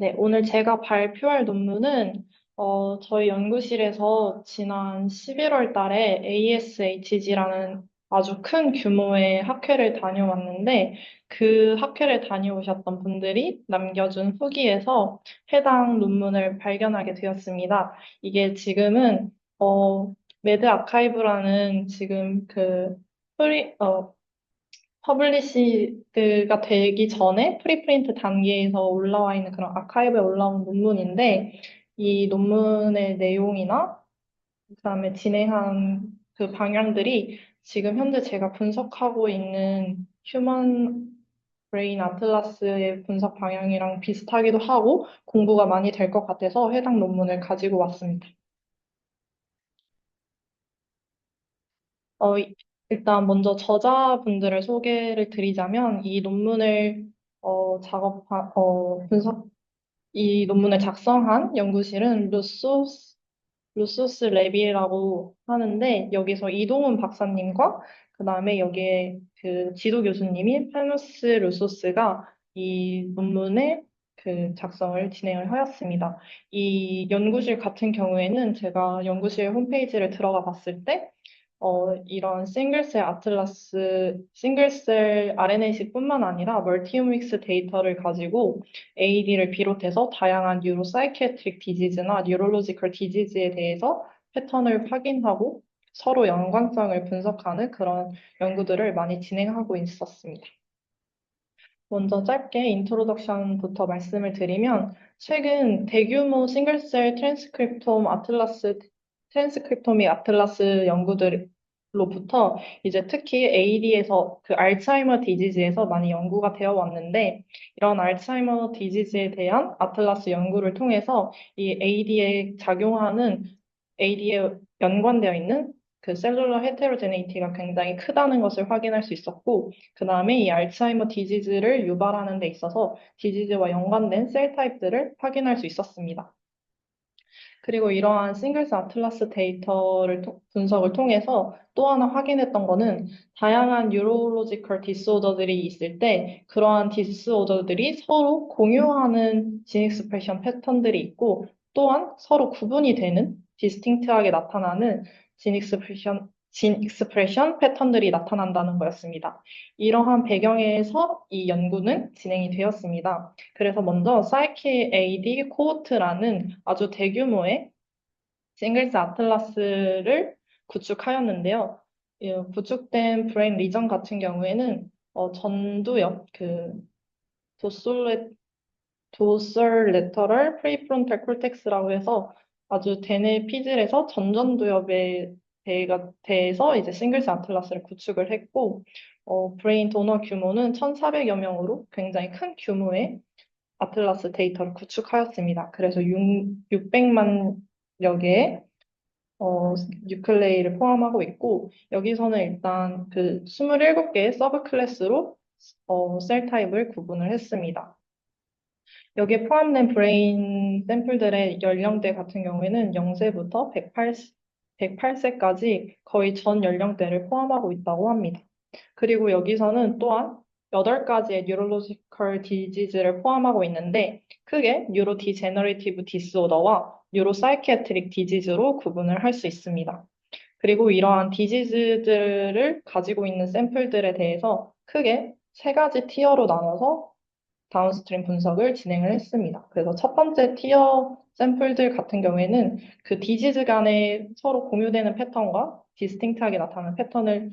네, 오늘 제가 발표할 논문은 저희 연구실에서 지난 11월 달에 ASHG라는 아주 큰 규모의 학회를 다녀왔는데 그 학회를 다녀오셨던 분들이 남겨준 후기에서 해당 논문을 발견하게 되었습니다. 이게 지금은 매드 아카이브라는 지금 그 퍼블리시드가 되기 전에 프리프린트 단계에서 올라와 있는 그런 아카이브에 올라온 논문인데 이 논문의 내용이나 그다음에 진행한 그 방향들이 지금 현재 제가 분석하고 있는 휴먼 브레인 아틀라스의 분석 방향이랑 비슷하기도 하고 공부가 많이 될 것 같아서 해당 논문을 가지고 왔습니다. 어, 일단 먼저 저자분들을 소개를 드리자면 이 논문을 이 논문을 작성한 연구실은 루소스 랩이라고 하는데 여기서 이동훈 박사님과 그 다음에 여기에 그 지도 교수님인 파누스 루소스가 이 논문의 그 작성을 진행을 하였습니다. 이 연구실 같은 경우에는 제가 연구실 홈페이지를 들어가 봤을 때 이런 싱글셀 RNA-seq뿐만 아니라 멀티오믹스 데이터를 가지고 AD를 비롯해서 다양한 뉴로사이키아트릭 디지즈나 뉴럴로지컬 디지즈에 대해서 패턴을 확인하고 서로 연관성을 분석하는 그런 연구들을 많이 진행하고 있었습니다. 먼저 짧게 인트로덕션부터 말씀을 드리면 최근 대규모 싱글셀 트랜스크립토미 아틀라스 연구들로부터 이제 특히 AD에서 그 알츠하이머 디지즈에서 많이 연구가 되어 왔는데 이런 알츠하이머 디지즈에 대한 아틀라스 연구를 통해서 이 AD에 연관되어 있는 그 셀룰러 헤테로제네이티가 굉장히 크다는 것을 확인할 수 있었고 그 다음에 이 알츠하이머 디지즈를 유발하는 데 있어서 디지즈와 연관된 셀 타입들을 확인할 수 있었습니다. 그리고 이러한 싱글스 아틀라스 분석을 통해서 또 하나 확인했던 거는 다양한 뉴로로지컬 디스오더들이 있을 때 그러한 디스오더들이 서로 공유하는 진 익스프레션 패턴들이 있고 또한 서로 구분이 되는 디스팅트하게 나타나는 진 익스프레션 패턴들이 나타난다는 거였습니다. 이러한 배경에서 이 연구는 진행이 되었습니다. 그래서 먼저 사이키 AD 코호트라는 아주 대규모의 싱글스 아틀라스를 구축하였는데요. 이 구축된 브레인 리전 같은 경우에는 전두엽, 그 도솔레, 도설 레터럴 프리프론탈 콜텍스라고 해서 아주 대뇌 피질에서 전전두엽에 대해서 이제 싱글스 아틀라스를 구축을 했고, 브레인 도너 규모는 1,400여 명으로 굉장히 큰 규모의 아틀라스 데이터를 구축하였습니다. 그래서 600만 여 개의 어, 뉴클레이를 포함하고 있고, 여기서는 일단 그 27개의 서브 클래스로 셀 타입을 구분을 했습니다. 여기에 포함된 브레인 샘플들의 연령대 같은 경우에는 0세부터 108세까지 거의 전 연령대를 포함하고 있다고 합니다. 그리고 여기서는 또한 8가지의 뉴럴로지컬 디지즈를 포함하고 있는데 크게 뉴로 디제너레이티브 디스오더와 뉴로 사이키아트릭 디지즈로 구분을 할 수 있습니다. 그리고 이러한 디지즈들을 가지고 있는 샘플들에 대해서 크게 3가지 티어로 나눠서 다운스트림 분석을 진행을 했습니다. 그래서 첫 번째 티어 샘플들 같은 경우에는 그 디지즈 간에 서로 공유되는 패턴과 디스팅트하게 나타나는 패턴을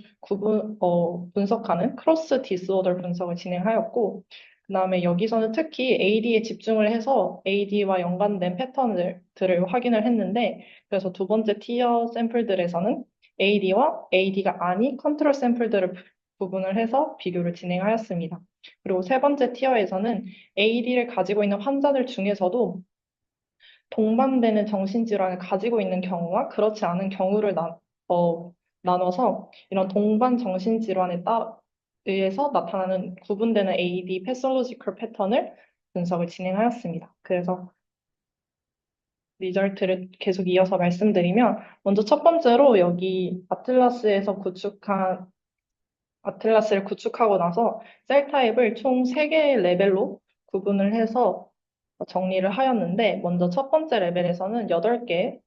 분석하는 크로스 디스오더 분석을 진행하였고, 그 다음에 여기서는 특히 AD에 집중을 해서 AD와 연관된 패턴들을 확인을 했는데, 그래서 두 번째 티어 샘플들에서는 AD와 AD가 아닌 컨트롤 샘플들을 구분을 해서 비교를 진행하였습니다. 그리고 세 번째 티어에서는 AD를 가지고 있는 환자들 중에서도 동반되는 정신질환을 가지고 있는 경우와 그렇지 않은 경우를 나눠서 이런 동반 정신질환에 의해서 나타나는 구분되는 AD 패솔로지컬 패턴을 분석을 진행하였습니다. 그래서 리절트를 계속 이어서 말씀드리면 먼저 첫 번째로 여기 아틀라스를 구축하고 나서 셀 타입을 총 3개의 레벨로 구분을 해서 정리를 하였는데, 먼저 첫 번째 레벨에서는 8개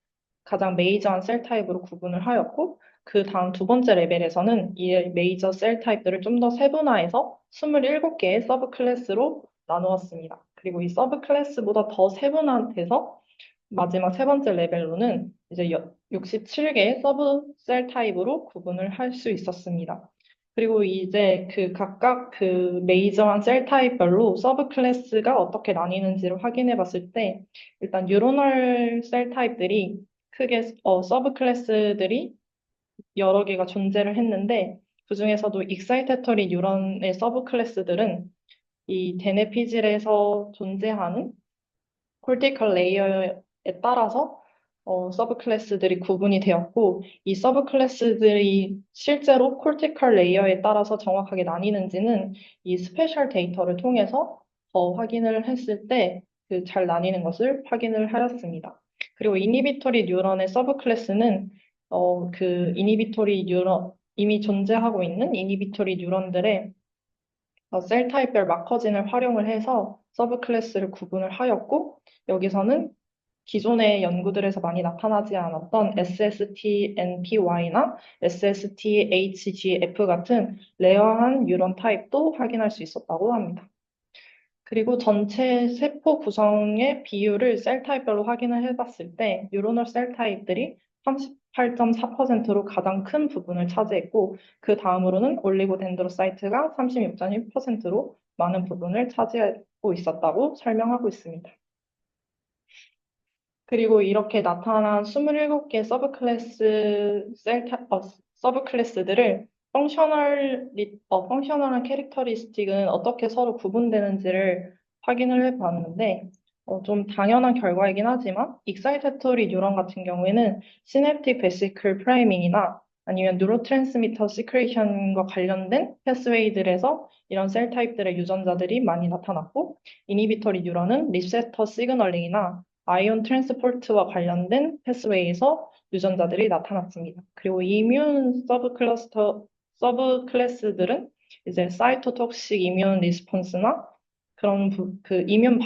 가장 메이저한 셀 타입으로 구분을 하였고, 그 다음 두 번째 레벨에서는 이 메이저 셀 타입들을 좀 더 세분화해서 27개의 서브 클래스로 나누었습니다. 그리고 이 서브 클래스보다 더 세분화돼서 마지막 세 번째 레벨로는 이제 67개의 서브 셀 타입으로 구분을 할 수 있었습니다. 그리고 이제 그 각각 그 메이저한 셀 타입별로 서브 클래스가 어떻게 나뉘는지를 확인해 봤을 때 일단 뉴로널 셀 타입들이 크게 서브 클래스들이 여러 개가 존재를 했는데 그중에서도 익사이테터리 뉴런의 서브 클래스들은 이 대뇌피질에서 존재하는 콜티컬 레이어에 따라서 서브 클래스들이 구분이 되었고, 이 서브 클래스들이 실제로 콜티컬 레이어에 따라서 정확하게 나뉘는지는 이 스페셜 데이터를 통해서 확인을 했을 때 그 잘 나뉘는 것을 확인을 하였습니다. 그리고 이니비토리 뉴런의 서브 클래스는 그 이니비토리 뉴런 이미 존재하고 있는 이니비토리 뉴런들의 셀 타입별 마커진을 활용을 해서 서브 클래스를 구분을 하였고, 여기서는 기존의 연구들에서 많이 나타나지 않았던 SSTNPY나 SSTHGF 같은 레어한 뉴런 타입도 확인할 수 있었다고 합니다. 그리고 전체 세포 구성의 비율을 셀 타입별로 확인을 해봤을 때 뉴로널 셀 타입들이 38.4%로 가장 큰 부분을 차지했고 그 다음으로는 올리고덴드로사이트가 36.1%로 많은 부분을 차지하고 있었다고 설명하고 있습니다. 그리고 이렇게 나타난 27개 서브 클래스들을 펑셔널한 캐릭터리스틱은 어떻게 서로 구분되는지를 확인을 해봤는데, 좀 당연한 결과이긴 하지만, 익사이테토리 뉴런 같은 경우에는 시냅틱 베시클 프라이밍이나 아니면 뉴로트랜스미터 시크레이션과 관련된 패스웨이들에서 이런 셀 타입들의 유전자들이 많이 나타났고, 이니비터리 뉴런은 리세터 시그널링이나 아이온 트랜스포트와 관련된 패스웨이에서 유전자들이 나타났습니다. 그리고 이뮨 서브 클래스들은 이제 사이토톡식 이뮨 리스폰스나 그런 그 이뮨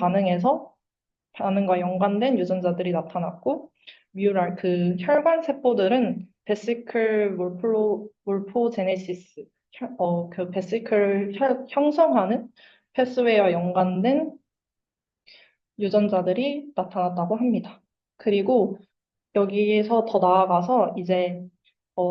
반응과 연관된 유전자들이 나타났고, 그 혈관 세포들은 베시클 몰포제네시스, 그 베시클 형성하는 패스웨이와 연관된 유전자들이 나타났다고 합니다. 그리고 여기에서 더 나아가서 이제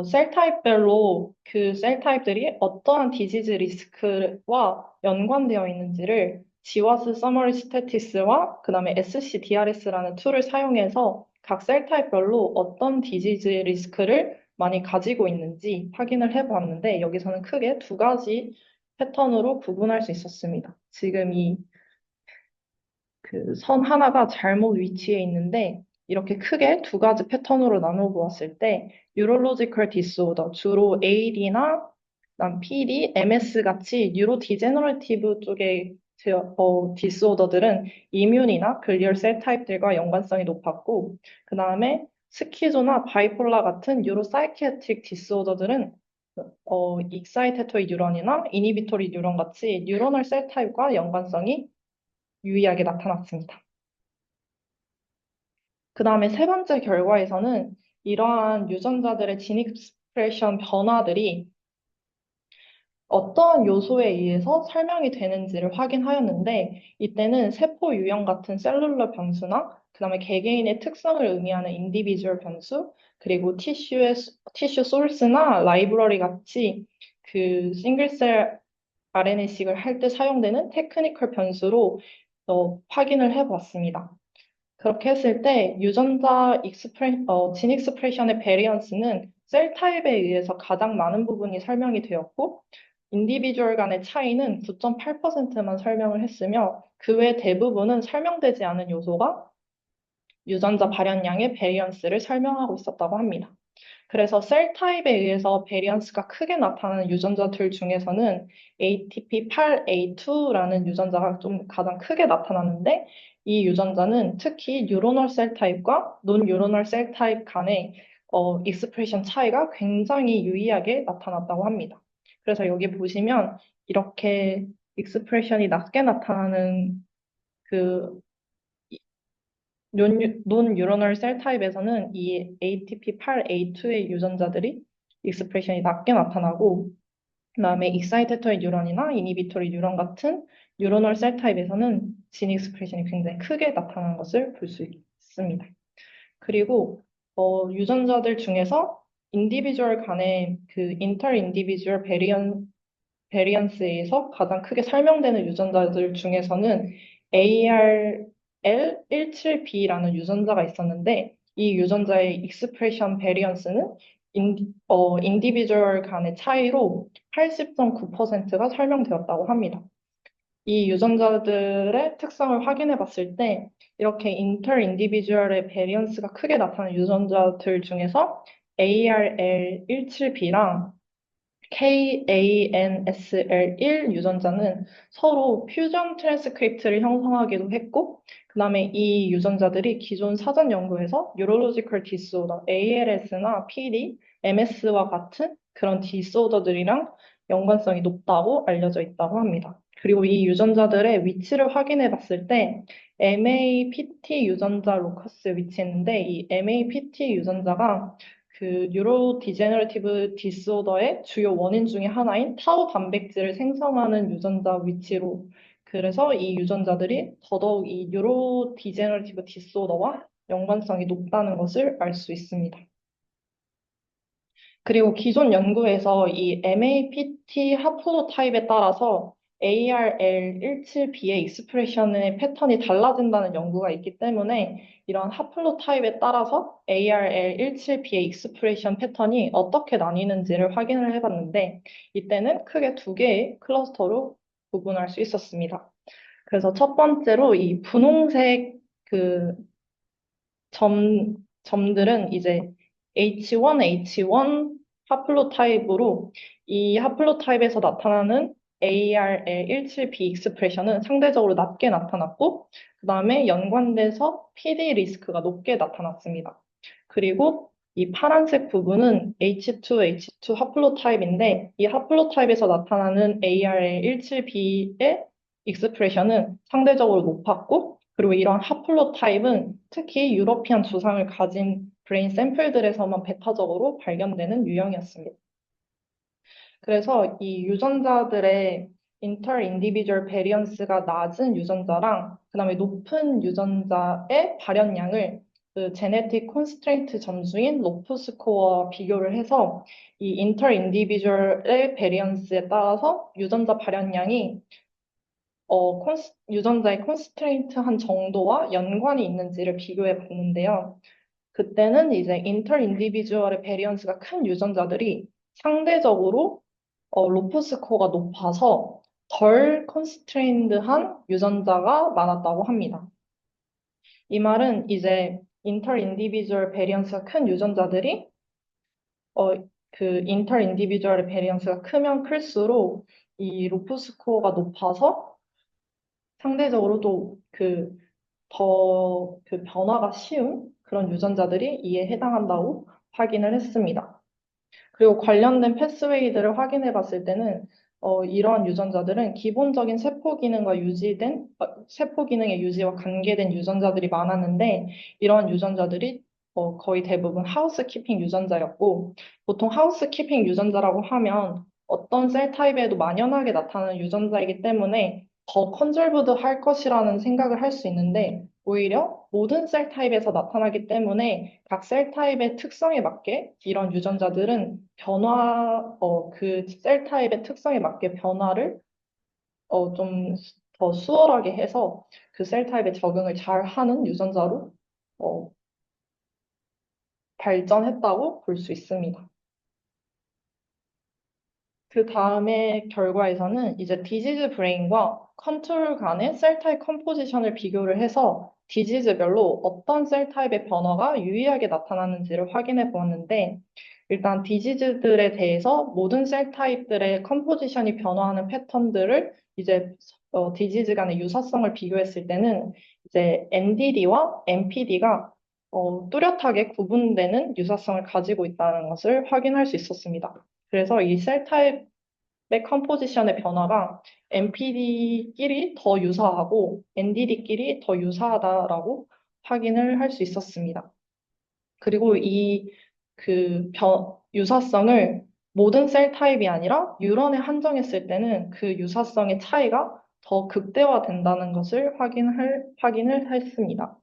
셀 타입별로 그 셀 타입들이 어떠한 디지즈 리스크와 연관되어 있는지를 지와스 서머리 스태티스와 그다음에 SCDRS라는 툴을 사용해서 각 셀 타입별로 어떤 디지즈 리스크를 많이 가지고 있는지 확인을 해보았는데 여기서는 크게 두 가지 패턴으로 구분할 수 있었습니다. 지금 이 그 선 하나가 잘못 위치해 있는데 이렇게 크게 두 가지 패턴으로 나누어 보았을 때 뉴럴로지컬 디스오더 주로 AD나 PD, MS 같이 뉴로 디제너러티브 쪽의 디스오더들은 이뮨이나 글리얼 셀 타입들과 연관성이 높았고 그 다음에 스키조나 바이폴라 같은 뉴로 사이키아트릭 디스오더들은 익사이테토리 뉴런이나 이니비토리 뉴런 같이 뉴로널 셀 타입과 연관성이 유의하게 나타났습니다. 그 다음에 세 번째 결과에서는 이러한 유전자들의 진 익스프레션 변화들이 어떠한 요소에 의해서 설명이 되는지를 확인하였는데 이때는 세포 유형 같은 셀룰러 변수나 그다음에 개개인의 특성을 의미하는 인디비주얼 변수 그리고 티슈 소스나 라이브러리 같이 그 싱글셀 RNA식을 할 때 사용되는 테크니컬 변수로 확인을 해보았습니다. 그렇게 했을 때 진 익스프레션의 베리언스는 셀 타입에 의해서 가장 많은 부분이 설명이 되었고 인디비주얼 간의 차이는 9.8%만 설명을 했으며 그 외 대부분은 설명되지 않은 요소가 유전자 발현량의 베리언스를 설명하고 있었다고 합니다. 그래서 셀 타입에 의해서 베리언스가 크게 나타나는 유전자들 중에서는 ATP8A2라는 유전자가 좀 가장 크게 나타나는데 이 유전자는 특히 뉴로널 셀 타입과 논 뉴로널 셀 타입 간의 익스프레션 차이가 굉장히 유의하게 나타났다고 합니다. 그래서 여기 보시면 이렇게 익스프레션이 낮게 나타나는 그 논 뉴로널 셀 타입에서는 이 ATP8A2의 유전자들이 익스프레션이 낮게 나타나고, 그다음에 익사이테터의 뉴런이나 이니비토리 뉴런 같은 뉴로널 셀 타입에서는 진 익스프레션이 굉장히 크게 나타나는 것을 볼 수 있습니다. 그리고 유전자들 중에서 인디비주얼 간의 그 인터 인디비주얼 베리언스에서 가장 크게 설명되는 유전자들 중에서는 ARL17B라는 유전자가 있었는데, 이 유전자의 익스프레션 베리언스는 인디비주얼 간의 차이로 80.9%가 설명되었다고 합니다. 이 유전자들의 특성을 확인해 봤을 때 이렇게 인터 인디비주얼의 베리언스가 크게 나타나는 유전자들 중에서 ARL17B랑 KANSL1 유전자는 서로 퓨전 트랜스크립트를 형성하기도 했고, 그 다음에 이 유전자들이 기존 사전 연구에서 뉴로로지컬 디스오더, ALS나 PD, MS와 같은 그런 디스오더들이랑 연관성이 높다고 알려져 있다고 합니다. 그리고 이 유전자들의 위치를 확인해 봤을 때 MAPT 유전자 로커스에 위치했는데, 이 MAPT 유전자가 그 뉴로 디제너러티브 디스오더의 주요 원인 중에 하나인 타우 단백질을 생성하는 유전자 위치로, 그래서 이 유전자들이 더더욱 이 뉴로 디제너러티브 디스오더와 연관성이 높다는 것을 알 수 있습니다. 그리고 기존 연구에서 이 MAPT 하플로타입에 따라서 ARL17B의 익스프레션의 패턴이 달라진다는 연구가 있기 때문에 이런 하플로타입에 따라서 ARL17B의 익스프레션 패턴이 어떻게 나뉘는지를 확인을 해봤는데, 이때는 크게 두 개의 클러스터로 구분할 수 있었습니다. 그래서 첫 번째로 이 분홍색 그 점들은 이제 H1 하플로타입으로, 이 하플로타입에서 나타나는 ARL17B 익스프레션은 상대적으로 낮게 나타났고, 그 다음에 연관돼서 PD 리스크가 높게 나타났습니다. 그리고 이 파란색 부분은 H2 하플로타입인데, 이 하플로타입에서 나타나는 ARL17B의 익스프레션은 상대적으로 높았고, 그리고 이런 하플로타입은 특히 유러피안 주상을 가진 브레인 샘플들에서만 배타적으로 발견되는 유형이었습니다. 그래서 이 유전자들의 인터 인디비주얼 베리언스가 낮은 유전자랑 그다음에 높은 유전자의 발현량을 그 제네틱 콘스트레인트 점수인 로프 스코어와 비교를 해서 이 인터 인디비주얼의 베리언스에 따라서 유전자 발현량이 유전자의 콘스트레인트한 정도와 연관이 있는지를 비교해 봤는데요. 그때는 이제 인터 인디비주얼의 베리언스가 큰 유전자들이 상대적으로 로프 스코어가 높아서 덜 컨스트레인드한 유전자가 많았다고 합니다. 이 말은 이제 인터 인디비주얼 베리언스가 큰 유전자들이 어, 그 인터 인디비주얼의 베리언스가 크면 클수록 이 로프 스코어가 높아서 상대적으로 또 더 변화가 쉬운 그런 유전자들이 이에 해당한다고 확인을 했습니다. 그리고 관련된 패스웨이들을 확인해 봤을 때는 이러한 유전자들은 기본적인 세포 기능의 유지와 관계된 유전자들이 많았는데, 이러한 유전자들이 거의 대부분 하우스키핑 유전자였고, 보통 하우스키핑 유전자라고 하면 어떤 셀 타입에도 만연하게 나타나는 유전자이기 때문에 더 컨저브드 할 것이라는 생각을 할 수 있는데, 오히려 모든 셀 타입에서 나타나기 때문에 각 셀 타입의 특성에 맞게 이런 유전자들은 그 셀 타입의 특성에 맞게 변화를 좀 더 수월하게 해서 그 셀 타입에 적응을 잘 하는 유전자로 어, 발전했다고 볼 수 있습니다. 그 다음에 결과에서는 이제 디지즈 브레인과 컨트롤 간의 셀 타입 컴포지션을 비교를 해서 디지즈별로 어떤 셀 타입의 변화가 유의하게 나타나는지를 확인해 보았는데, 일단 디지즈들에 대해서 모든 셀 타입들의 컴포지션이 변화하는 패턴들을 이제 디지즈 간의 유사성을 비교했을 때는 이제 NDD와 NPD가 뚜렷하게 구분되는 유사성을 가지고 있다는 것을 확인할 수 있었습니다. 그래서 이 셀 타입의 컴포지션의 변화가 NPD끼리 더 유사하고 NDD끼리 더 유사하다라고 확인을 할 수 있었습니다. 그리고 유사성을 모든 셀 타입이 아니라 뉴런에 한정했을 때는 그 유사성의 차이가 더 극대화된다는 것을 확인을 했습니다.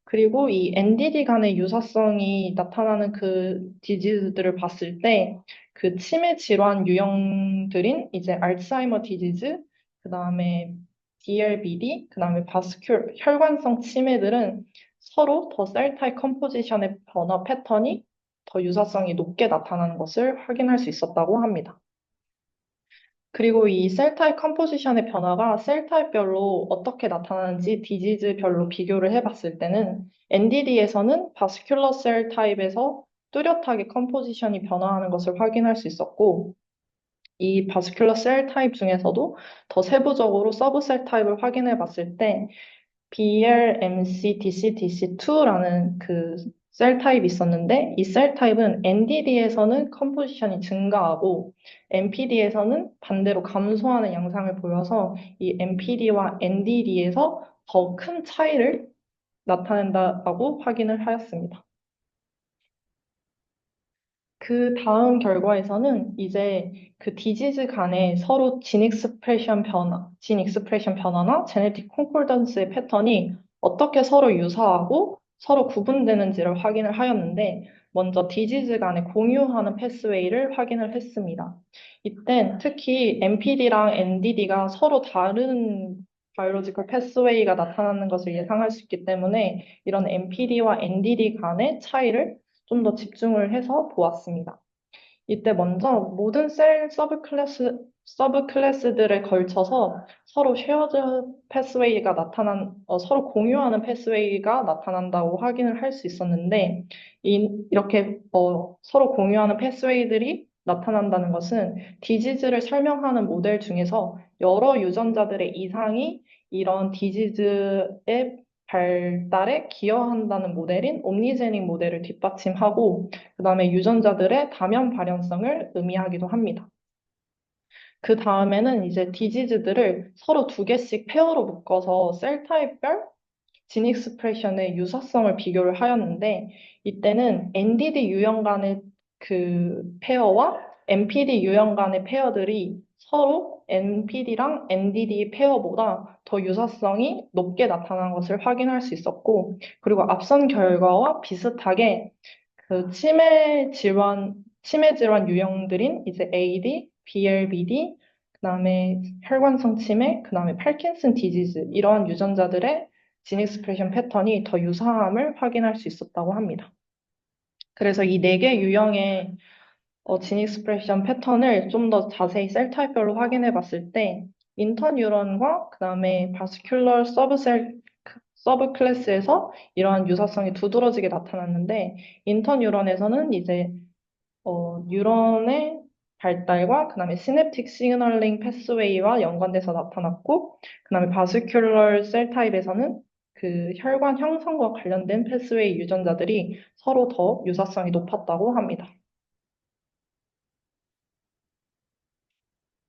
그리고 이 NDD 간의 유사성이 나타나는 그 디지즈들을 봤을 때 그 치매 질환 유형들인 이제 알츠하이머 디지즈, 그 다음에 DLBD, 그 다음에 혈관성 치매들은 서로 더 셀 타입 컴포지션의 변화 패턴이 더 유사성이 높게 나타나는 것을 확인할 수 있었다고 합니다. 그리고 이 셀 타입 컴포지션의 변화가 셀 타입별로 어떻게 나타나는지 디지즈별로 비교를 해봤을 때는 NDD에서는 바스큘러 셀 타입에서 뚜렷하게 컴포지션이 변화하는 것을 확인할 수 있었고, 이 바스큘러 셀 타입 중에서도 더 세부적으로 서브 셀 타입을 확인해 봤을 때 BLMC-DC-DC2라는 그 셀 타입이 있었는데 이 셀 타입은 NDD에서는 컴포지션이 증가하고 NPD에서는 반대로 감소하는 양상을 보여서 이 NPD와 NDD에서 더 큰 차이를 나타낸다고 확인을 하였습니다. 그 다음 결과에서는 이제 그 디지즈 간의 서로 진 익스프레션 변화나 제네틱 콘콜던스의 패턴이 어떻게 서로 유사하고 서로 구분되는지를 확인을 하였는데, 먼저 디지즈 간에 공유하는 패스웨이를 확인을 했습니다. 이땐 특히 MPD랑 NDD가 서로 다른 바이올로지컬 패스웨이가 나타나는 것을 예상할 수 있기 때문에 이런 MPD와 NDD 간의 차이를 좀 더 집중을 해서 보았습니다. 이때 먼저 모든 셀 서브 클래스들에 걸쳐서 서로 서로 공유하는 패스웨이가 나타난다고 확인을 할 수 있었는데, 이렇게 서로 공유하는 패스웨이들이 나타난다는 것은 디지즈를 설명하는 모델 중에서 여러 유전자들의 이상이 이런 디지즈의 발달에 기여한다는 모델인 옴니제닉 모델을 뒷받침하고 그 다음에 유전자들의 다면 발현성을 의미하기도 합니다. 그 다음에는 이제 디지즈들을 서로 두 개씩 페어로 묶어서 셀 타입별 진 익스프레션의 유사성을 비교를 하였는데 이때는 NDD 유형 간의 그 페어와 MPD 유형 간의 페어들이 서로 NPD랑 NDD 페어보다 더 유사성이 높게 나타난 것을 확인할 수 있었고, 그리고 앞선 결과와 비슷하게 그 치매 질환 유형들인 이제 AD, BLBD, 그다음에 혈관성 치매, 그다음에 파킨슨 디지즈 이러한 유전자들의 진 익스프레션 패턴이 더 유사함을 확인할 수 있었다고 합니다. 그래서 이 네 개 유형의 진 익스프레션 패턴을 좀 더 자세히 셀 타입별로 확인해 봤을 때 인터뉴런과 그다음에 바스큘러 서브 클래스에서 이러한 유사성이 두드러지게 나타났는데 인터뉴런에서는 이제 뉴런의 발달과 그다음에 시냅틱 시그널링 패스웨이와 연관돼서 나타났고, 그다음에 바스큘러 셀 타입에서는 그 혈관 형성과 관련된 패스웨이 유전자들이 서로 더 유사성이 높았다고 합니다.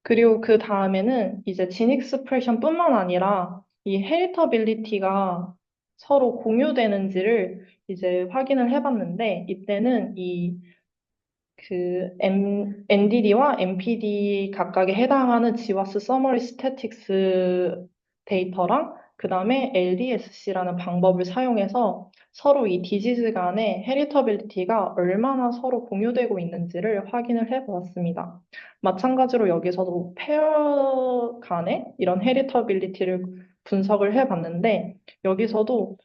그리고 그 다음에는 이제 진 익스프레션뿐만 아니라 이 헤리터빌리티가 서로 공유되는지를 이제 확인을 해봤는데 이때는 NDD와 MPD 각각에 해당하는 지와스 서머리 스태틱스 데이터랑 그 다음에 LDSC라는 방법을 사용해서 서로 이 디지즈 간의 헤리터빌리티가 얼마나 서로 공유되고 있는지를 확인을 해 보았습니다. 마찬가지로 여기서도 페어 간의 이런 헤리터빌리티를 분석을 해 봤는데 여기서도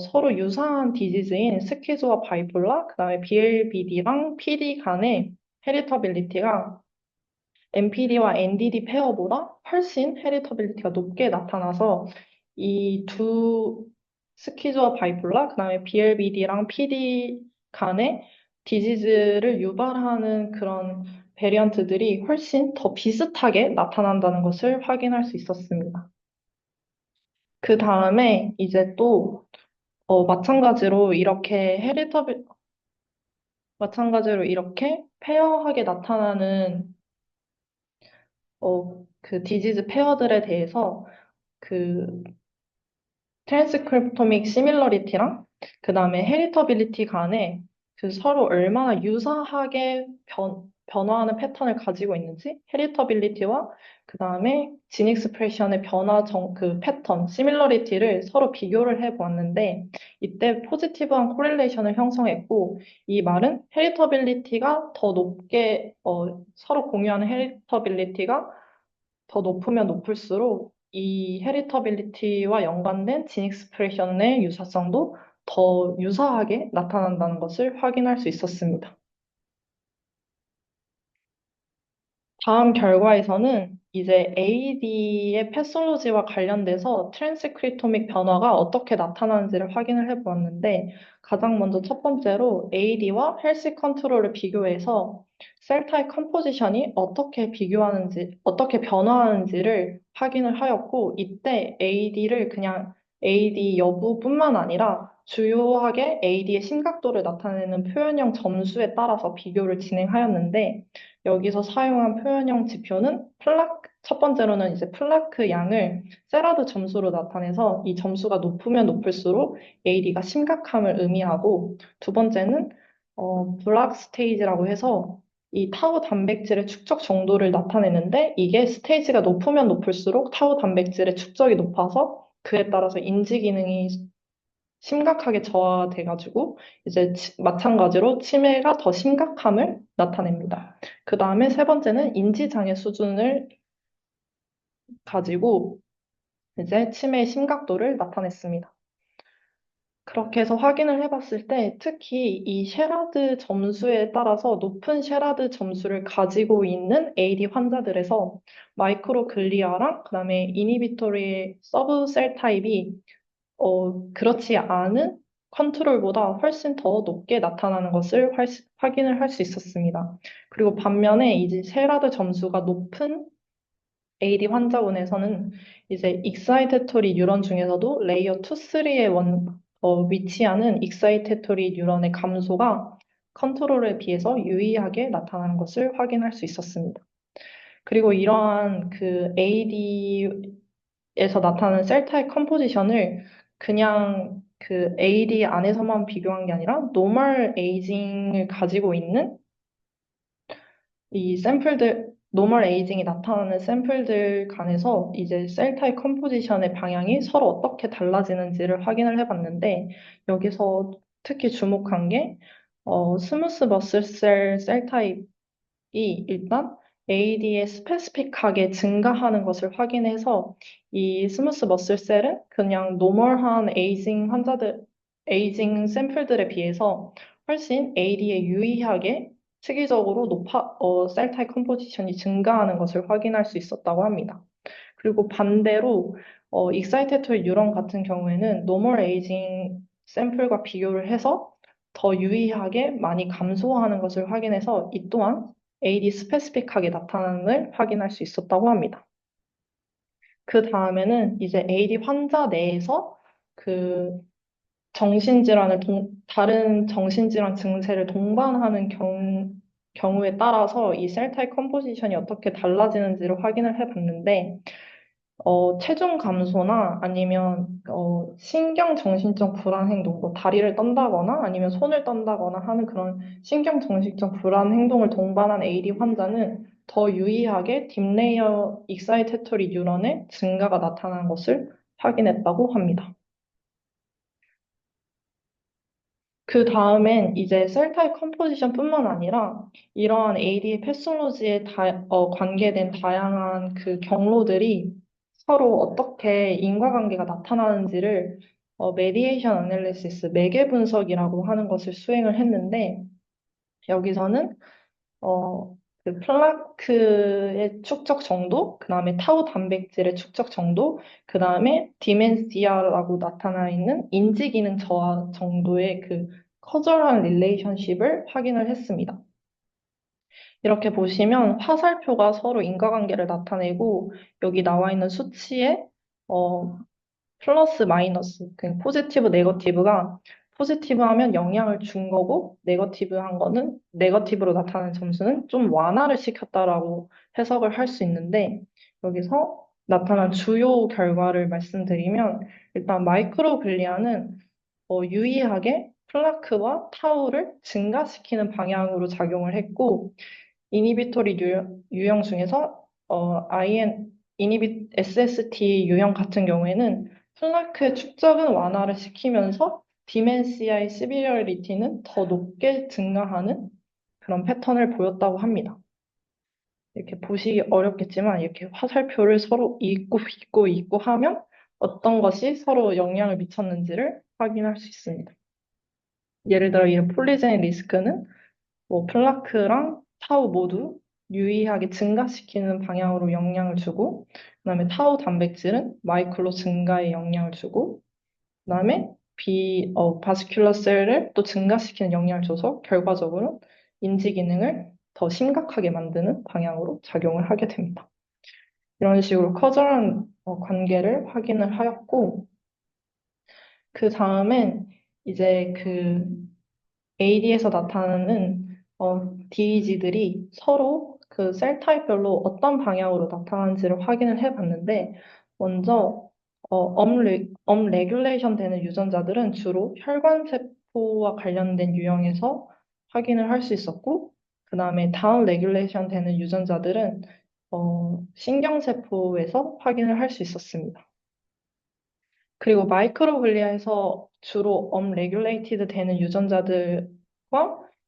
서로 유사한 디지즈인 스키즈와 바이폴라, 그다음에 BLBD랑 PD 간의 헤리터빌리티가 MPD와 NDD 페어보다 훨씬 헤리터빌리티가 높게 나타나서 이 두 스키즈와 바이폴라, 그다음에 BLBD랑 PD 간의 디지즈를 유발하는 그런 베리언트들이 훨씬 더 비슷하게 나타난다는 것을 확인할 수 있었습니다. 그 다음에 이제 또 마찬가지로 이렇게 페어하게 나타나는 그 디지즈 페어들에 대해서 그 트랜스크립토믹 시밀러리티랑 그 다음에 헤리터빌리티 간에 그 서로 얼마나 유사하게 변화하는 패턴을 가지고 있는지 헤리터빌리티와 그 다음에 진 익스프레션의 변화 그 패턴 시밀러리티를 서로 비교를 해 보았는데 이때 포지티브한 코릴레이션을 형성했고 이 말은 헤리터빌리티가 더 높게 서로 공유하는 헤리터빌리티가 더 높으면 높을수록 이 헤리터빌리티와 연관된 진 익스프레션의 유사성도 더 유사하게 나타난다는 것을 확인할 수 있었습니다. 다음 결과에서는 이제 AD의 패솔로지와 관련돼서 트랜스크립토믹 변화가 어떻게 나타나는지를 확인을 해보았는데 가장 먼저 첫 번째로 AD와 헬시 컨트롤을 비교해서 셀 타입 컴포지션이 어떻게 비교하는지, 어떻게 변화하는지를 확인을 하였고 이때 AD를 그냥 AD 여부뿐만 아니라 주요하게 AD의 심각도를 나타내는 표현형 점수에 따라서 비교를 진행하였는데 여기서 사용한 표현형 지표는 첫 번째로는 이제 플라크 양을 세라드 점수로 나타내서 이 점수가 높으면 높을수록 AD가 심각함을 의미하고 두 번째는 블락 스테이지라고 해서 이 타우 단백질의 축적 정도를 나타내는데 이게 스테이지가 높으면 높을수록 타우 단백질의 축적이 높아서 그에 따라서 인지 기능이 심각하게 저하돼가지고 이제 마찬가지로 치매가 더 심각함을 나타냅니다. 그 다음에 세 번째는 인지장애 수준을 가지고 이제 치매의 심각도를 나타냈습니다. 그렇게 해서 확인을 해봤을 때 특히 이 셰라드 점수에 따라서 높은 셰라드 점수를 가지고 있는 AD 환자들에서 마이크로글리아랑 그다음에 이니비토리 서브셀 타입이 그렇지 않은 컨트롤보다 훨씬 더 높게 나타나는 것을 확인을 할 수 있었습니다. 그리고 반면에 이제 셰라드 점수가 높은 AD 환자군에서는 이제 익사이테토리 뉴런 중에서도 레이어 2, 3에 위치하는 익사이테토리 뉴런의 감소가 컨트롤에 비해서 유의하게 나타나는 것을 확인할 수 있었습니다. 그리고 이러한 그 AD에서 나타나는 셀 타입 컴포지션을 그냥 그 AD 안에서만 비교한 게 아니라 노멀 에이징을 가지고 있는 이 샘플들, 노멀 에이징이 나타나는 샘플들 간에서 이제 셀 타입 컴포지션의 방향이 서로 어떻게 달라지는지를 확인을 해봤는데 여기서 특히 주목한 게 스무스 머슬 셀 타입이 일단 AD에 스페시픽하게 증가하는 것을 확인해서 이 스무스 머슬셀은 그냥 노멀한 에이징 샘플들에 비해서 훨씬 AD에 유의하게 특이적으로 셀 타입 컴포지션이 증가하는 것을 확인할 수 있었다고 합니다. 그리고 반대로 익사이테토리 뉴런 같은 경우에는 노멀 에이징 샘플과 비교를 해서 더 유의하게 많이 감소하는 것을 확인해서 이 또한 AD 스페시픽하게 나타남을 확인할 수 있었다고 합니다. 그 다음에는 이제 AD 환자 내에서 그 다른 정신질환 증세를 동반하는 경우에 따라서 이 셀 타입 컴포지션이 어떻게 달라지는지를 확인을 해봤는데 체중 감소나 아니면 신경 정신적 불안 행동, 뭐 다리를 떤다거나 아니면 손을 떤다거나 하는 그런 신경 정신적 불안 행동을 동반한 AD 환자는 더 유의하게 딥레이어 익사이테토리 뉴런의 증가가 나타난 것을 확인했다고 합니다. 그 다음엔 이제 셀 타입 컴포지션뿐만 아니라 이러한 AD 패솔로지에 관계된 다양한 그 경로들이 서로 어떻게 인과관계가 나타나는지를 메디에이션 애널리시스, 매개 분석이라고 하는 것을 수행을 했는데 여기서는 그 플라크의 축적 정도, 그 다음에 타우 단백질의 축적 정도, 그 다음에 디멘시아라고 나타나 있는 인지 기능 저하 정도의 그 커저럴 릴레이션십을 확인을 했습니다. 이렇게 보시면 화살표가 서로 인과관계를 나타내고 여기 나와 있는 수치에 어, 플러스 마이너스, 그 포지티브 네거티브가 포지티브 하면 영향을 준 거고 네거티브 한 거는 네거티브로 나타나는 점수는 좀 완화를 시켰다라고 해석을 할 수 있는데 여기서 나타난 주요 결과를 말씀드리면 일단 마이크로글리아는 유의하게 플라크와 타우를 증가시키는 방향으로 작용을 했고 이니비토리 유형 중에서 SST 유형 같은 경우에는 플라크의 축적은 완화를 시키면서 디멘시아의 시비리얼리티는 더 높게 증가하는 그런 패턴을 보였다고 합니다. 이렇게 보시기 어렵겠지만 이렇게 화살표를 서로 잇고 하면 어떤 것이 서로 영향을 미쳤는지를 확인할 수 있습니다. 예를 들어 이 폴리제닉 리스크는 뭐 플라크랑 타우 모두 유의하게 증가시키는 방향으로 영향을 주고, 그다음에 타우 단백질은 마이클로 증가에 영향을 주고, 그다음에 바스큘러 셀을 또 증가시키는 영향을 줘서 결과적으로 인지 기능을 더 심각하게 만드는 방향으로 작용을 하게 됩니다. 이런 식으로 커저런 관계를 확인을 하였고, 그 다음엔 이제 그 AD에서 나타나는 DEG들이 서로 그 셀 타입별로 어떤 방향으로 나타나는지를 확인을 해봤는데, 먼저 업레귤레이션 되는 유전자들은 주로 혈관세포와 관련된 유형에서 확인을 할 수 있었고, 그 다음에 다운 레귤레이션 되는 유전자들은 신경세포에서 확인을 할 수 있었습니다. 그리고 마이크로글리아에서 주로 업레귤레이티드 되는 유전자들과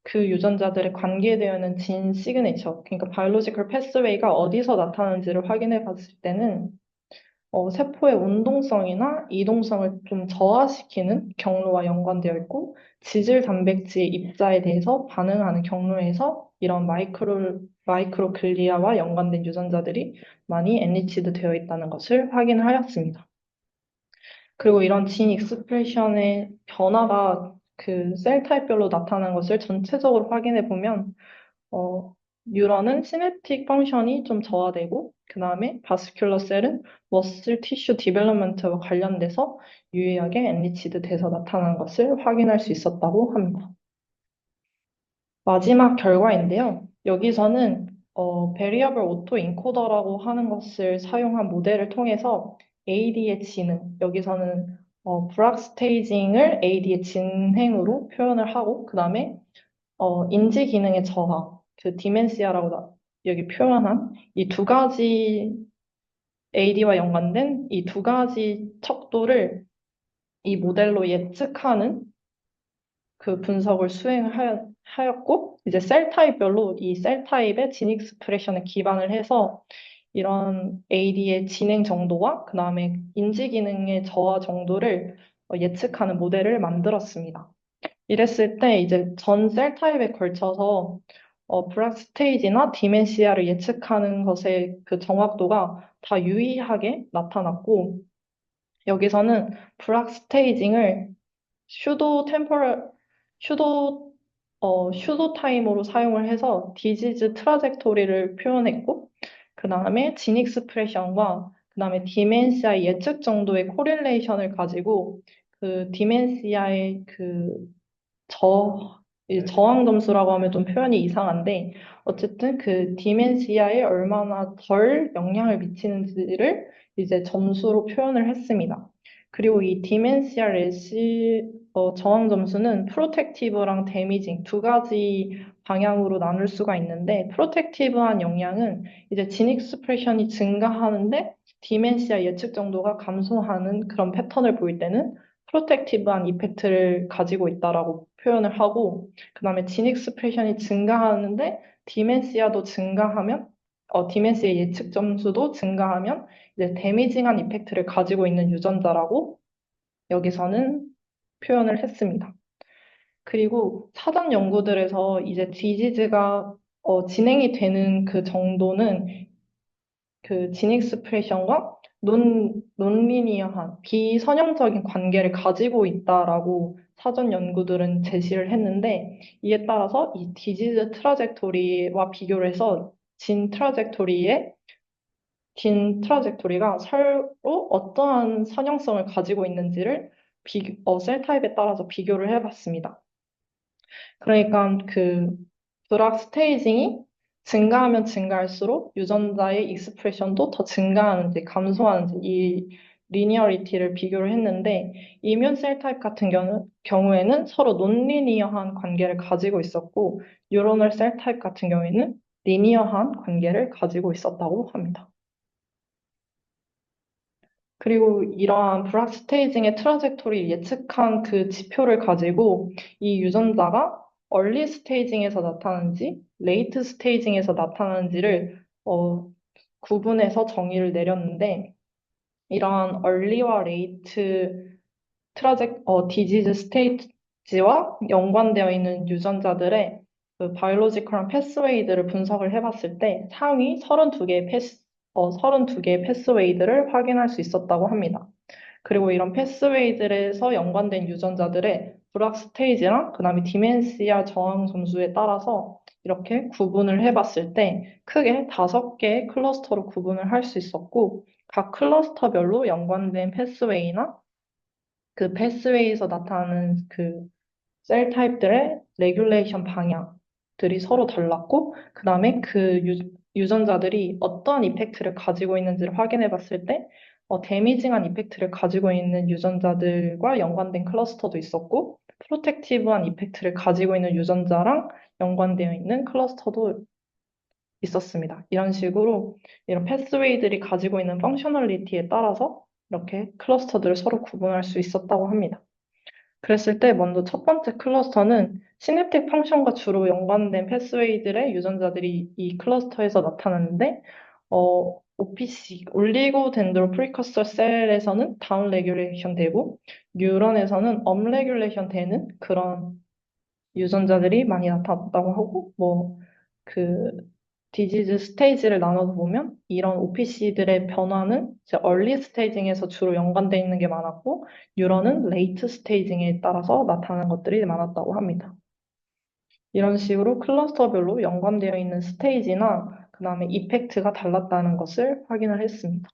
그 유전자들의 관계되어 있는 진 시그네처, 그러니까 바이올로지컬 패스웨이가 어디서 나타나는지를 확인해 봤을 때는 세포의 운동성이나 이동성을 좀 저하시키는 경로와 연관되어 있고, 지질 단백질 입자에 대해서 반응하는 경로에서 이런 마이크로글리아와 연관된 유전자들이 많이 엔리치드 되어 있다는 것을 확인하였습니다. 그리고 이런 진 익스프레션의 변화가 그 셀 타입별로 나타나는 것을 전체적으로 확인해 보면, 어, 뉴런은 시냅틱 펑션이 좀 저하되고, 그 다음에 바스큘러 셀은 머슬 티슈 디벨롭먼트와 관련돼서 유의하게 엔리치드 돼서 나타나는 것을 확인할 수 있었다고 합니다. 마지막 결과인데요. 여기서는 베리어블 오토 인코더라고 하는 것을 사용한 모델을 통해서 AD의 진행, 여기서는 브락 스테이징을 AD의 진행으로 표현을 하고, 그 다음에 인지 기능의 저하, 그 디멘시아라고 여기 표현한 이 두 가지 AD와 연관된 이 두 가지 척도를 이 모델로 예측하는 그 분석을 하였고, 이제 셀 타입별로 이 셀 타입의 진 익스프레션에 기반을 해서 이런 AD의 진행 정도와 그 다음에 인지 기능의 저하 정도를 예측하는 모델을 만들었습니다. 이랬을 때 이제 전 셀 타입에 걸쳐서 브락 스테이지나 디멘시아를 예측하는 것의 그 정확도가 다 유의하게 나타났고, 여기서는 브락 스테이징을 슈도 템포럴, 슈도, 슈도 타임으로 사용을 해서 디지즈 트라젝토리를 표현했고, 그 다음에 진 익스프레션과 그 다음에 디멘시아 예측 정도의 코릴레이션을 가지고 그 디멘시아의 이 저항 점수라고 하면 좀 표현이 이상한데, 어쨌든 그 디멘시아에 얼마나 덜 영향을 미치는지를 이제 점수로 표현을 했습니다. 그리고 이 디멘시아 레시 저항 점수는 프로텍티브랑 데미징 두 가지 방향으로 나눌 수가 있는데, 프로텍티브한 영향은 이제 진 익스프레션이 증가하는데 디멘시아 예측 정도가 감소하는 그런 패턴을 보일 때는 프로텍티브한 이펙트를 가지고 있다라고 표현을 하고, 그 다음에 진 익스프레션이 증가하는데 디멘시아도 증가하면, 디멘시아 예측 점수도 증가하면 이제 데미징한 이펙트를 가지고 있는 유전자라고 여기서는 표현을 했습니다. 그리고 사전 연구들에서 이제 디지즈가 진행이 되는 그 정도는 그 진 익스프레션과 논리니어한 비선형적인 관계를 가지고 있다라고 사전 연구들은 제시를 했는데, 이에 따라서 이 디지즈 트라젝토리와 비교를 해서 진 트라젝토리가 서로 어떠한 선형성을 가지고 있는지를 셀 타입에 따라서 비교를 해봤습니다. 그러니까 그 브락 스테이징이 증가하면 증가할수록 유전자의 익스프레션도 더 증가하는지 감소하는지 이 리니어리티를 비교를 했는데 이뮨 셀 타입 같은 경우에는 서로 논리니어한 관계를 가지고 있었고 뉴로널 셀 타입 같은 경우에는 리니어한 관계를 가지고 있었다고 합니다. 그리고 이러한 불확 스테이징의 트라젝토리 예측한 그 지표를 가지고 이 유전자가 얼리 스테이징에서 나타나는지, 레이트 스테이징에서 나타나는지를 구분해서 정의를 내렸는데, 이러한 얼리와 레이트 디지즈 스테이지와 연관되어 있는 유전자들의 그 바이올로지컬한 패스웨이들을 분석을 해봤을 때 상위 32개의 패스웨이들을 확인할 수 있었다고 합니다. 그리고 이런 패스웨이들에서 연관된 유전자들의 불확 스테이지랑 그다음에 디멘시아 저항 점수에 따라서 이렇게 구분을 해봤을 때 크게 5개의 클러스터로 구분을 할 수 있었고 각 클러스터별로 연관된 패스웨이나 그 패스웨이에서 나타나는 그 셀 타입들의 레귤레이션 방향들이 서로 달랐고, 그 다음에 그 유전자들이 어떠한 이펙트를 가지고 있는지를 확인해 봤을 때, 데미징한 이펙트를 가지고 있는 유전자들과 연관된 클러스터도 있었고, 프로텍티브한 이펙트를 가지고 있는 유전자랑 연관되어 있는 클러스터도 있었습니다. 이런 식으로 이런 패스웨이들이 가지고 있는 펑셔널리티에 따라서 이렇게 클러스터들을 서로 구분할 수 있었다고 합니다. 그랬을 때 먼저 첫 번째 클러스터는 시냅틱 펑션과 주로 연관된 패스웨이들의 유전자들이 이 클러스터에서 나타났는데, OPC, 올리고 덴드로 프리커서 셀에서는 다운 레귤레이션 되고, 뉴런에서는 업 레귤레이션 되는 그런 유전자들이 많이 나타났다고 하고, 그, 디지즈 스테이지를 나눠서 보면 이런 OPC들의 변화는 이제 얼리 스테이징에서 주로 연관되어 있는 게 많았고, 뉴런은 레이트 스테이징에 따라서 나타나는 것들이 많았다고 합니다. 이런 식으로 클러스터별로 연관되어 있는 스테이지나 그 다음에 이펙트가 달랐다는 것을 확인을 했습니다.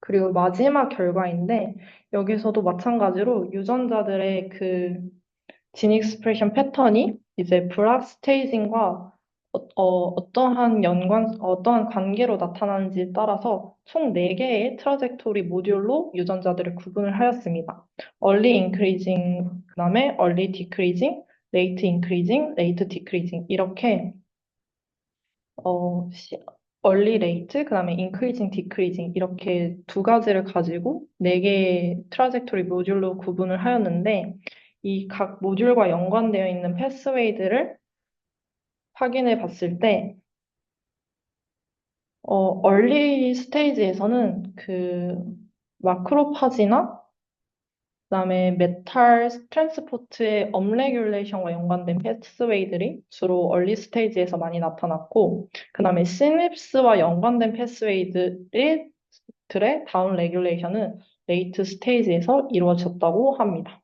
그리고 마지막 결과인데, 여기서도 마찬가지로 유전자들의 그 진 익스프레션 패턴이 이제 불합 스테이징과 어떠한 관계로 나타나는지에 따라서 총 4개의 트라젝토리 모듈로 유전자들을 구분을 하였습니다. Early Increasing, 그 다음에 Early Decreasing, Late Increasing, Late Decreasing 이렇게 어, 시- Early Rate, 그 다음에 Increasing, Decreasing 이렇게 두 가지를 가지고 4개의 트라젝토리 모듈로 구분을 하였는데 이 각 모듈과 연관되어 있는 패스웨이들을 확인해 봤을 때 얼리 스테이지에서는 그 마크로파지나 그다음에 메탈 트랜스포트의 업레귤레이션과 연관된 패스웨이들이 주로 얼리 스테이지에서 많이 나타났고, 그다음에 시냅스와 연관된 패스웨이들의 다운 레귤레이션은 레이트 스테이지에서 이루어졌다고 합니다.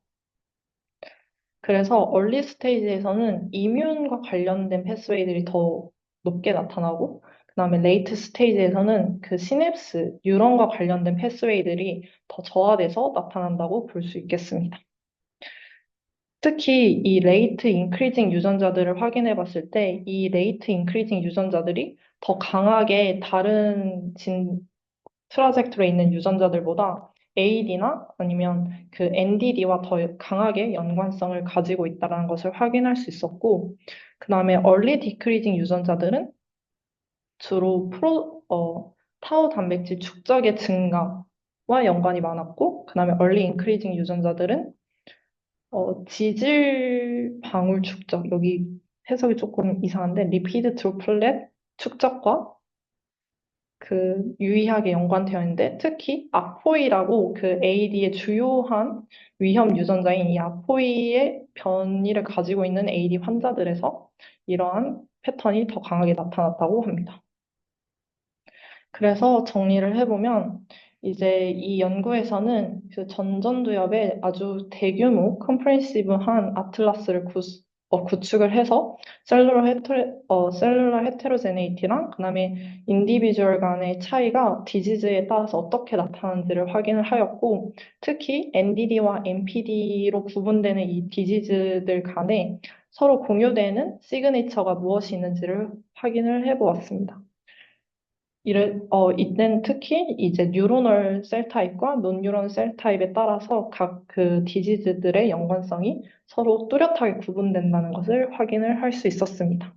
그래서 얼리 스테이지에서는 이뮨과 관련된 패스웨이들이 더 높게 나타나고, 그다음에 레이트 스테이지에서는 그 시냅스, 뉴런과 관련된 패스웨이들이 더 저하돼서 나타난다고 볼 수 있겠습니다. 특히 이 레이트 인크리징 유전자들을 확인해 봤을 때 이 레이트 인크리징 유전자들이 더 강하게 다른 진 트라젝토리에 있는 유전자들보다 AD나 아니면 그 NDD와 더 강하게 연관성을 가지고 있다는 것을 확인할 수 있었고, 그 다음에 early decreasing 유전자들은 주로 타우 단백질 축적의 증가와 연관이 많았고, 그 다음에 early increasing 유전자들은 지질 방울 축적, 여기 해석이 조금 이상한데, 리피드 드로플렛 축적과 유의하게 연관되어 있는데, 특히 아포이라고 그 AD의 주요한 위험 유전자인 이 아포이의 변이를 가지고 있는 AD 환자들에서 이러한 패턴이 더 강하게 나타났다고 합니다. 그래서 정리를 해보면 이제 이 연구에서는 그 전전두엽에 아주 대규모 컴프레시브한 아틀라스를 구축을 해서 셀룰러 헤테로제네이티랑 그다음에 인디비주얼 간의 차이가 디지즈에 따라서 어떻게 나타나는지를 확인을 하였고, 특히 NDD와 NPD로 구분되는 이 디지즈들 간에 서로 공유되는 시그니처가 무엇이 있는지를 확인을 해보았습니다. 이땐 특히 이제 뉴로널 셀 타입과 논뉴런 셀 타입에 따라서 각 그 디지즈들의 연관성이 서로 뚜렷하게 구분된다는 것을 확인을 할 수 있었습니다.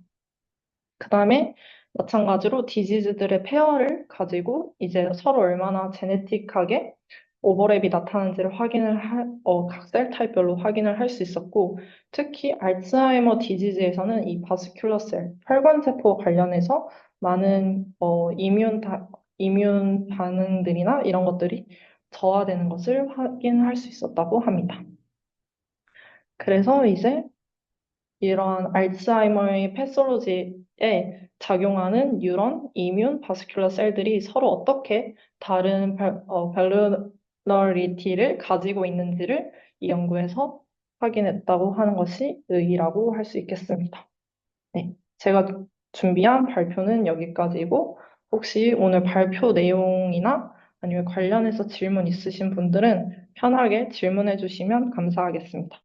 그 다음에 마찬가지로 디지즈들의 페어를 가지고 이제 서로 얼마나 제네틱하게 오버랩이 나타나는지를 각 셀 타입별로 확인을 할 수 있었고, 특히 알츠하이머 디지즈에서는 이 바스큘러 셀, 혈관세포 관련해서 많은 이뮨 반응들이나 이런 것들이 저하되는 것을 확인할 수 있었다고 합니다. 그래서 이제 이러한 알츠하이머의 패솔로지에 작용하는 뉴런, 바스큘러 셀들이 서로 어떻게 다른 발루너리티를 가지고 있는지를 이 연구에서 확인했다고 하는 것이 의의라고 할 수 있겠습니다. 네, 제가 준비한 발표는 여기까지고, 혹시 오늘 발표 내용이나 아니면 관련해서 질문 있으신 분들은 편하게 질문해 주시면 감사하겠습니다.